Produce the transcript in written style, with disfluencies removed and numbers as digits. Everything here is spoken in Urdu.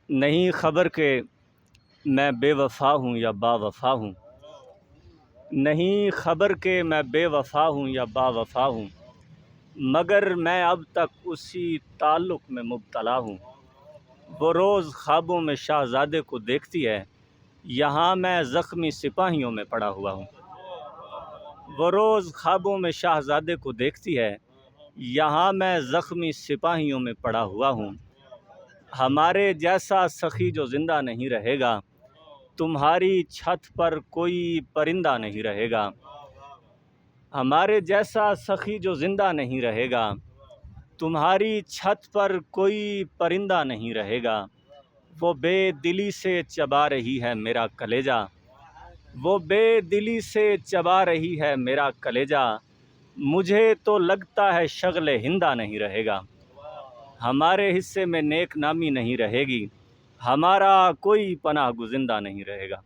نہیں خبر کہ میں بے وفا ہوں یا با وفا ہوں، نہیں خبر کہ میں بے وفا ہوں یا با وفا ہوں، مگر میں اب تک اسی تعلق میں مبتلا ہوں۔ وہ روز خوابوں میں شہزادے کو دیکھتی ہے، یہاں میں زخمی سپاہیوں میں پڑا ہوا ہوں۔ وہ روز خوابوں میں شہزادے کو دیکھتی ہے، یہاں میں زخمی سپاہیوں میں پڑا ہوا ہوں۔ ہمارے جیسا سخی جو زندہ نہیں رہے گا، تمہاری چھت پر کوئی پرندہ نہیں رہے گا۔ ہمارے جیسا سخی جو زندہ نہیں رہے گا، تمہاری چھت پر کوئی پرندہ نہیں رہے گا۔ وہ بے دلی سے چبا رہی ہے میرا کلیجہ، وہ بے دلی سے چبا رہی ہے میرا کلیجہ، مجھے تو لگتا ہے شغل ہندہ نہیں رہے گا۔ ہمارے حصے میں نیک نامی نہیں رہے گی، ہمارا کوئی پناہ گزندہ نہیں رہے گا۔